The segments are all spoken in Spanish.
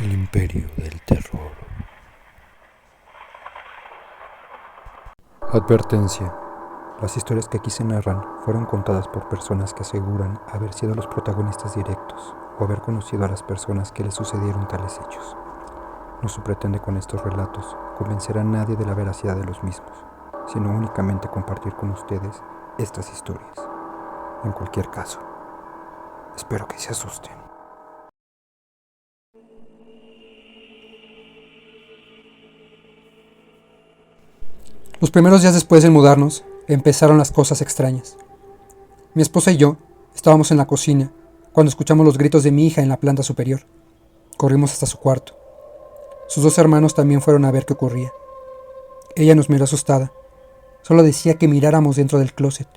El imperio del terror. Advertencia. Las historias que aquí se narran fueron contadas por personas que aseguran haber sido los protagonistas directos o haber conocido a las personas que les sucedieron tales hechos. No se pretende con estos relatos convencer a nadie de la veracidad de los mismos, sino únicamente compartir con ustedes estas historias. En cualquier caso, espero que se asusten. Los primeros días después de mudarnos, empezaron las cosas extrañas. Mi esposa y yo estábamos en la cocina cuando escuchamos los gritos de mi hija en la planta superior. Corrimos hasta su cuarto. Sus dos hermanos también fueron a ver qué ocurría. Ella nos miró asustada. Solo decía que miráramos dentro del closet.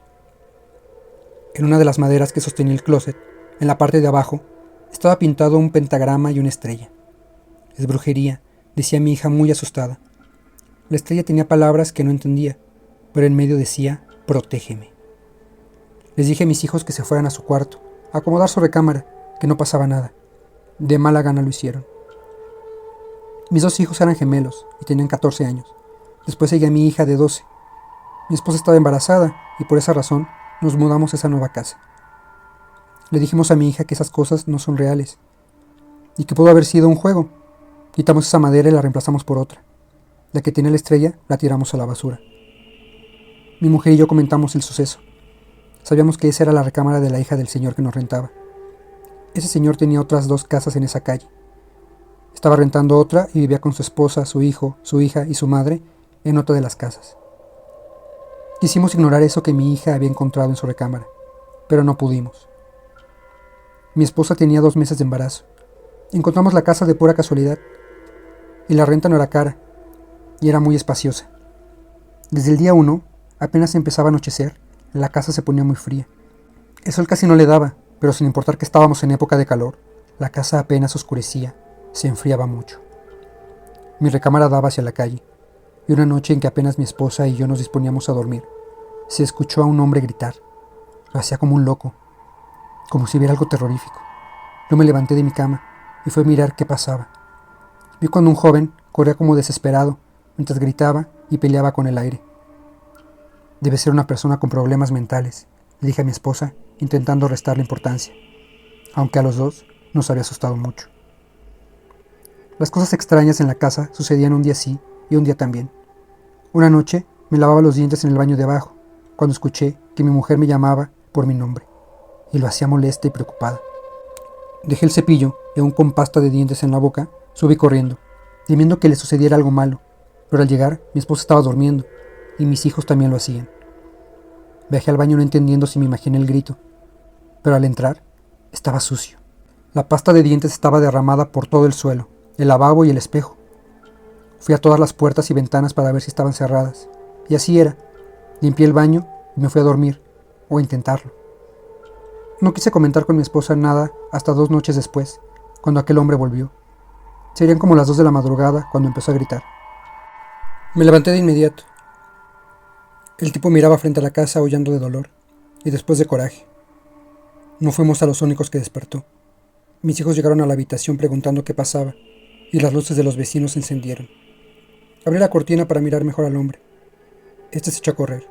En una de las maderas que sostenía el closet, en la parte de abajo, estaba pintado un pentagrama y una estrella. Es brujería, decía mi hija muy asustada. La estrella tenía palabras que no entendía, pero en medio decía, protégeme. Les dije a mis hijos que se fueran a su cuarto, a acomodar su recámara, que no pasaba nada. De mala gana lo hicieron. Mis dos hijos eran gemelos y tenían 14 años. Después seguía mi hija de 12. Mi esposa estaba embarazada y por esa razón nos mudamos a esa nueva casa. Le dijimos a mi hija que esas cosas no son reales y que pudo haber sido un juego. Quitamos esa madera y la reemplazamos por otra. La que tenía la estrella la tiramos a la basura. Mi mujer y yo comentamos el suceso. Sabíamos que esa era la recámara de la hija del señor que nos rentaba. Ese señor tenía otras 2 casas en esa calle. Estaba rentando otra y vivía con su esposa, su hijo, su hija y su madre en otra de las casas. Quisimos ignorar eso que mi hija había encontrado en su recámara, pero no pudimos. Mi esposa tenía 2 meses de embarazo. Encontramos la casa de pura casualidad y la renta no era cara y era muy espaciosa. Desde el día 1, apenas empezaba a anochecer, la casa se ponía muy fría. El sol casi no le daba, pero sin importar que estábamos en época de calor, la casa apenas oscurecía, se enfriaba mucho. Mi recámara daba hacia la calle, y una noche en que apenas mi esposa y yo nos disponíamos a dormir, se escuchó a un hombre gritar. Lo hacía como un loco, como si viera algo terrorífico. Yo me levanté de mi cama y fui a mirar qué pasaba. Vi cuando un joven corría como desesperado, mientras gritaba y peleaba con el aire. Debe ser una persona con problemas mentales, le dije a mi esposa, intentando restarle importancia, aunque a los dos nos había asustado mucho. Las cosas extrañas en la casa sucedían un día sí y un día también. Una noche me lavaba los dientes en el baño de abajo, cuando escuché que mi mujer me llamaba por mi nombre, y lo hacía molesta y preocupada. Dejé el cepillo y aún con pasta de dientes en la boca, subí corriendo, temiendo que le sucediera algo malo, pero al llegar mi esposa estaba durmiendo, y mis hijos también lo hacían. Viajé al baño no entendiendo si me imaginé el grito, pero al entrar estaba sucio. La pasta de dientes estaba derramada por todo el suelo, el lavabo y el espejo. Fui a todas las puertas y ventanas para ver si estaban cerradas, y así era. Limpié el baño y me fui a dormir, o a intentarlo. No quise comentar con mi esposa nada hasta 2 noches después, cuando aquel hombre volvió. Serían como las 2 de la madrugada cuando empezó a gritar. Me levanté de inmediato. El tipo miraba frente a la casa aullando de dolor y después de coraje. No fuimos a los únicos que despertó. Mis hijos llegaron a la habitación preguntando qué pasaba y las luces de los vecinos se encendieron. Abrí la cortina para mirar mejor al hombre. Este se echó a correr.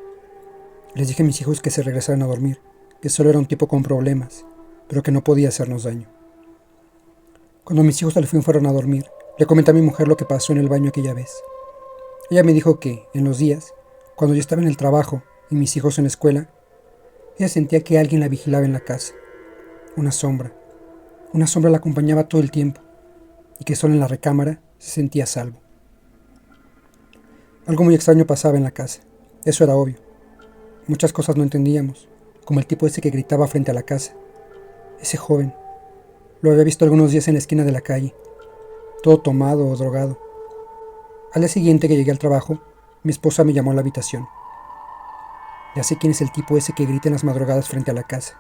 Les dije a mis hijos que se regresaran a dormir, que solo era un tipo con problemas, pero que no podía hacernos daño. Cuando mis hijos al fin fueron a dormir, le comenté a mi mujer lo que pasó en el baño aquella vez. Ella me dijo que, en los días, cuando yo estaba en el trabajo y mis hijos en la escuela, ella sentía que alguien la vigilaba en la casa. Una sombra. Una sombra la acompañaba todo el tiempo, y que solo en la recámara se sentía a salvo. Algo muy extraño pasaba en la casa. Eso era obvio. Muchas cosas no entendíamos, como el tipo ese que gritaba frente a la casa. Ese joven. Lo había visto algunos días en la esquina de la calle, todo tomado o drogado. Al día siguiente que llegué al trabajo, mi esposa me llamó a la habitación. Ya sé quién es el tipo ese que grita en las madrugadas frente a la casa,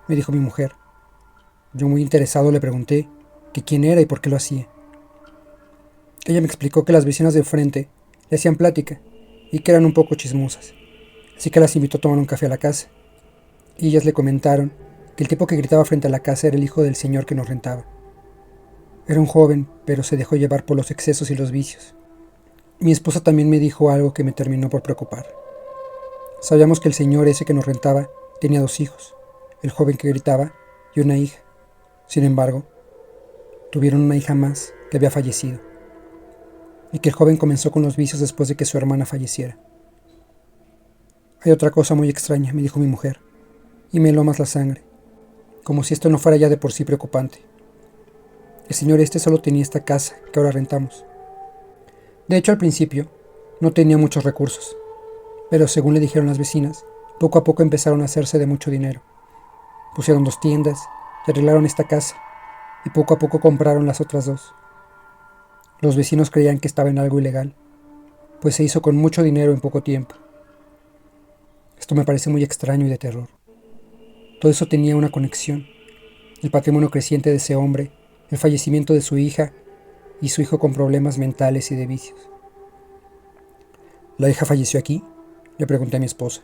me dijo mi mujer. Yo muy interesado le pregunté que quién era y por qué lo hacía. Ella me explicó que las vecinas de frente le hacían plática y que eran un poco chismosas, así que las invitó a tomar un café a la casa. Y ellas le comentaron que el tipo que gritaba frente a la casa era el hijo del señor que nos rentaba. Era un joven, pero se dejó llevar por los excesos y los vicios. Mi esposa también me dijo algo que me terminó por preocupar. Sabíamos que el señor ese que nos rentaba tenía 2 hijos, el joven que gritaba y una hija. Sin embargo, tuvieron una hija más que había fallecido, y que el joven comenzó con los vicios después de que su hermana falleciera. Hay otra cosa muy extraña, me dijo mi mujer, y me heló más la sangre, como si esto no fuera ya de por sí preocupante. El señor este solo tenía esta casa que ahora rentamos. De hecho, al principio, no tenía muchos recursos, pero según le dijeron las vecinas, poco a poco empezaron a hacerse de mucho dinero. Pusieron 2 tiendas y arreglaron esta casa, y poco a poco compraron las otras 2. Los vecinos creían que estaba en algo ilegal, pues se hizo con mucho dinero en poco tiempo. Esto me parece muy extraño y de terror. Todo eso tenía una conexión: el patrimonio creciente de ese hombre, el fallecimiento de su hija y su hijo con problemas mentales y de vicios. ¿La hija falleció aquí?, le pregunté a mi esposa.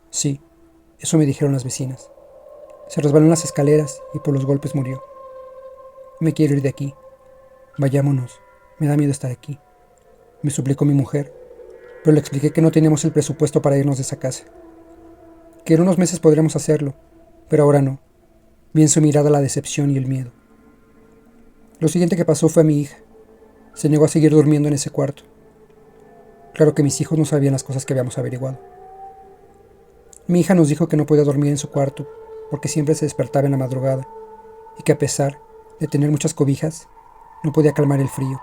Sí, eso me dijeron las vecinas. Se resbaló en las escaleras y por los golpes murió. Me quiero ir de aquí. Vayámonos. Me da miedo estar aquí. Me suplicó mi mujer, pero le expliqué que no teníamos el presupuesto para irnos de esa casa. Que en unos meses podríamos hacerlo, pero ahora no. Vi en su mirada la decepción y el miedo. Lo siguiente que pasó fue a mi hija. Se negó a seguir durmiendo en ese cuarto. Claro que mis hijos no sabían las cosas que habíamos averiguado. Mi hija nos dijo que no podía dormir en su cuarto porque siempre se despertaba en la madrugada y que a pesar de tener muchas cobijas, no podía calmar el frío,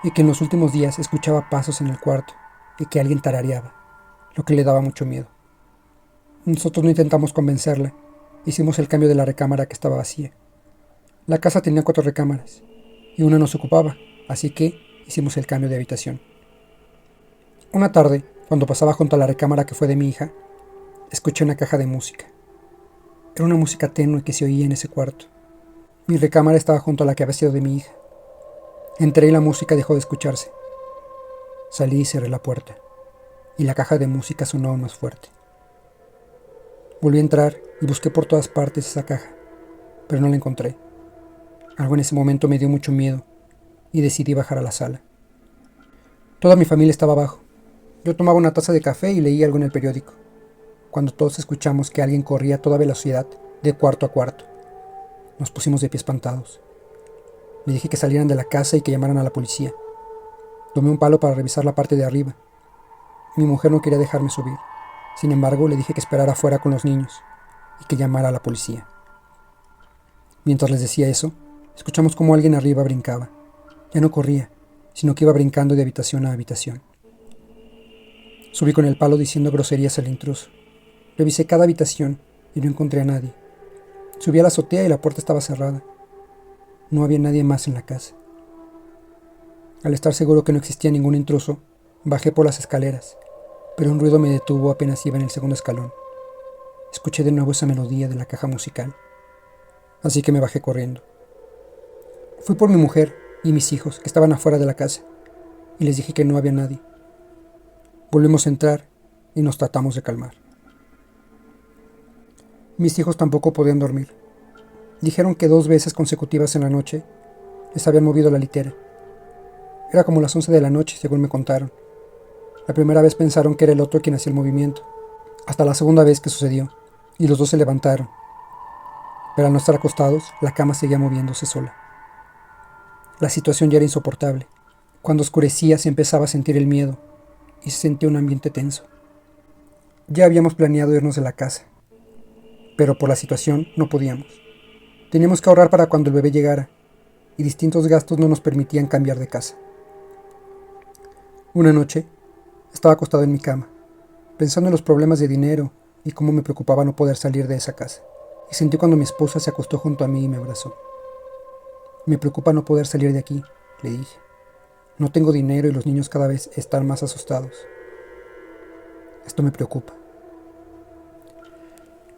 y que en los últimos días escuchaba pasos en el cuarto y que alguien tarareaba, lo que le daba mucho miedo. Nosotros no intentamos convencerla, hicimos el cambio de la recámara que estaba vacía. La casa tenía 4 recámaras y una nos ocupaba, así que hicimos el cambio de habitación. Una tarde, cuando pasaba junto a la recámara que fue de mi hija, escuché una caja de música. Era una música tenue que se oía en ese cuarto. Mi recámara estaba junto a la que había sido de mi hija. Entré y la música dejó de escucharse. Salí y cerré la puerta, y la caja de música sonó aún más fuerte. Volví a entrar y busqué por todas partes esa caja, pero no la encontré. Algo en ese momento me dio mucho miedo y decidí bajar a la sala. Toda mi familia estaba abajo. Yo tomaba una taza de café y leía algo en el periódico, cuando todos escuchamos que alguien corría a toda velocidad de cuarto a cuarto. Nos pusimos de pie espantados. Le dije que salieran de la casa y que llamaran a la policía. Tomé un palo para revisar la parte de arriba. Mi mujer no quería dejarme subir. Sin embargo, le dije que esperara afuera con los niños y que llamara a la policía. Mientras les decía eso, escuchamos cómo alguien arriba brincaba. Ya no corría, sino que iba brincando de habitación a habitación. Subí con el palo diciendo groserías al intruso. Revisé cada habitación y no encontré a nadie. Subí a la azotea y la puerta estaba cerrada. No había nadie más en la casa. Al estar seguro que no existía ningún intruso, bajé por las escaleras, pero un ruido me detuvo apenas iba en el segundo escalón. Escuché de nuevo esa melodía de la caja musical, así que me bajé corriendo. Fui por mi mujer y mis hijos, que estaban afuera de la casa, y les dije que no había nadie. Volvimos a entrar y nos tratamos de calmar. Mis hijos tampoco podían dormir. Dijeron que 2 veces consecutivas en la noche les habían movido la litera. Era como las 11 de la noche, según me contaron. La primera vez pensaron que era el otro quien hacía el movimiento, hasta la segunda vez que sucedió, y los 2 se levantaron. Pero al no estar acostados, la cama seguía moviéndose sola. La situación ya era insoportable. Cuando oscurecía se empezaba a sentir el miedo, y se sentía un ambiente tenso. Ya habíamos planeado irnos de la casa, pero por la situación no podíamos. Teníamos que ahorrar para cuando el bebé llegara, y distintos gastos no nos permitían cambiar de casa. Una noche, estaba acostado en mi cama, pensando en los problemas de dinero y cómo me preocupaba no poder salir de esa casa, y sentí cuando mi esposa se acostó junto a mí y me abrazó. Me preocupa no poder salir de aquí, le dije. No tengo dinero y los niños cada vez están más asustados. Esto me preocupa.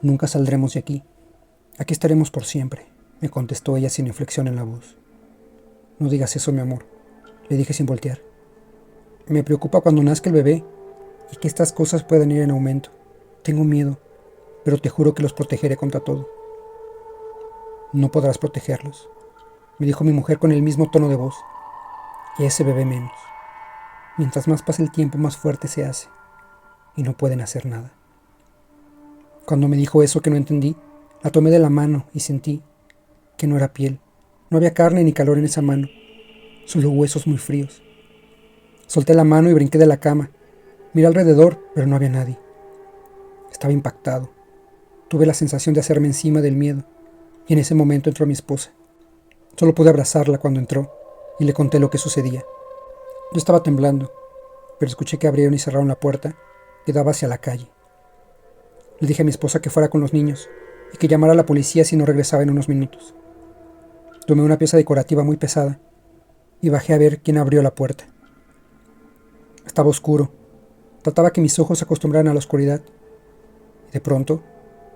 Nunca saldremos de aquí. Aquí estaremos por siempre, me contestó ella sin inflexión en la voz. No digas eso, mi amor, le dije sin voltear. Me preocupa cuando nazca el bebé y que estas cosas puedan ir en aumento. Tengo miedo, pero te juro que los protegeré contra todo. No podrás protegerlos. me dijo mi mujer con el mismo tono de voz, y ese bebé menos. Mientras más pasa el tiempo, más fuerte se hace, y no pueden hacer nada. Cuando me dijo eso que no entendí, la tomé de la mano y sentí que no era piel. No había carne ni calor en esa mano, solo huesos muy fríos. Solté la mano y brinqué de la cama. Miré alrededor, pero no había nadie. Estaba impactado. Tuve la sensación de hacerme encima del miedo, y en ese momento entró mi esposa. Solo pude abrazarla cuando entró, y le conté lo que sucedía. Yo estaba temblando, pero escuché que abrieron y cerraron la puerta que daba hacia la calle. Le dije a mi esposa que fuera con los niños, y que llamara a la policía si no regresaba en unos minutos. Tomé una pieza decorativa muy pesada, y bajé a ver quién abrió la puerta. Estaba oscuro. Trataba que mis ojos se acostumbraran a la oscuridad, y de pronto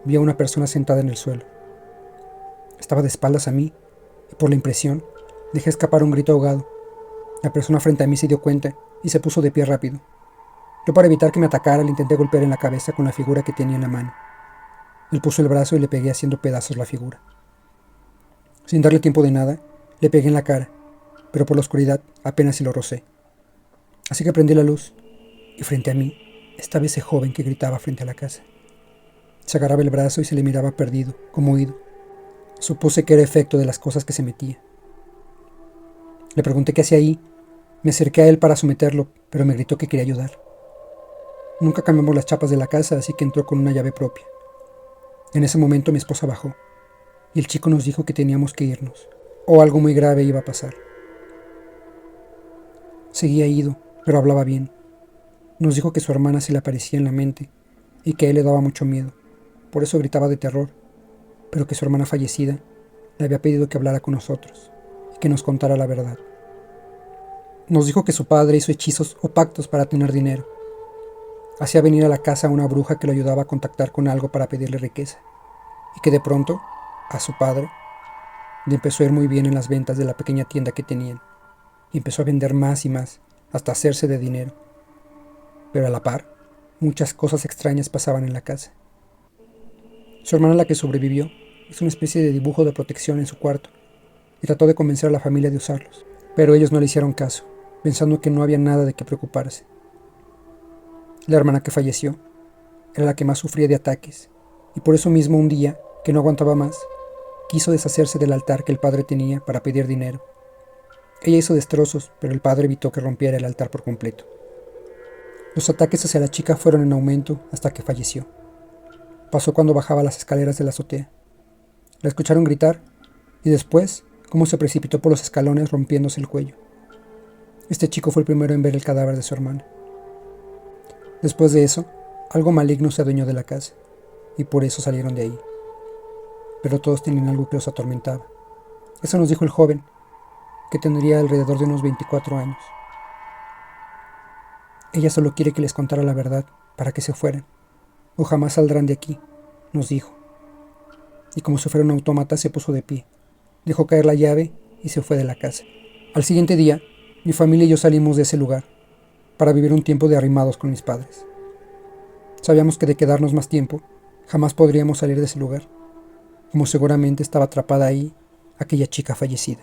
vi a una persona sentada en el suelo. Estaba de espaldas a mí, y por la impresión dejé escapar un grito ahogado. La persona frente a mí se dio cuenta y se puso de pie rápido. Yo, para evitar que me atacara, le intenté golpear en la cabeza con la figura que tenía en la mano. Él puso el brazo y le pegué haciendo pedazos la figura. Sin darle tiempo de nada, le pegué en la cara, pero por la oscuridad apenas si lo rocé. Así que prendí la luz, y frente a mí estaba ese joven que gritaba frente a la casa. Se agarraba el brazo y se le miraba perdido, como oído. Supuse que era efecto de las cosas que se metía. Le pregunté qué hacía ahí. Me acerqué a él para someterlo, pero me gritó que quería ayudar. Nunca cambiamos las chapas de la casa, así que entró con una llave propia. En ese momento mi esposa bajó, y el chico nos dijo que teníamos que irnos, o algo muy grave iba a pasar. Seguía ido, pero hablaba bien. Nos dijo que su hermana se le aparecía en la mente, y que a él le daba mucho miedo, por eso gritaba de terror, pero que su hermana fallecida le había pedido que hablara con nosotros, y que nos contara la verdad. Nos dijo que su padre hizo hechizos o pactos para tener dinero. Hacía venir a la casa a una bruja que lo ayudaba a contactar con algo para pedirle riqueza, y que de pronto, a su padre, le empezó a ir muy bien en las ventas de la pequeña tienda que tenían, y empezó a vender más y más, hasta hacerse de dinero. Pero a la par, muchas cosas extrañas pasaban en la casa. Su hermana, la que sobrevivió, hizo una especie de dibujo de protección en su cuarto, y trató de convencer a la familia de usarlos, pero ellos no le hicieron caso, pensando que no había nada de qué preocuparse. La hermana que falleció era la que más sufría de ataques, y por eso mismo un día, que no aguantaba más, quiso deshacerse del altar que el padre tenía para pedir dinero. Ella hizo destrozos, pero el padre evitó que rompiera el altar por completo. Los ataques hacia la chica fueron en aumento hasta que falleció. Pasó cuando bajaba las escaleras de la azotea. La escucharon gritar, y después, cómo se precipitó por los escalones rompiéndose el cuello. Este chico fue el primero en ver el cadáver de su hermana. Después de eso, algo maligno se adueñó de la casa, y por eso salieron de ahí. Pero todos tenían algo que los atormentaba. Eso nos dijo el joven, que tendría alrededor de unos 24 años. Ella solo quiere que les contara la verdad para que se fueran, o jamás saldrán de aquí, nos dijo. Y como si fuera un autómata, se puso de pie, dejó caer la llave y se fue de la casa. Al siguiente día, mi familia y yo salimos de ese lugar para vivir un tiempo de arrimados con mis padres. Sabíamos que de quedarnos más tiempo, jamás podríamos salir de ese lugar, como seguramente estaba atrapada ahí aquella chica fallecida.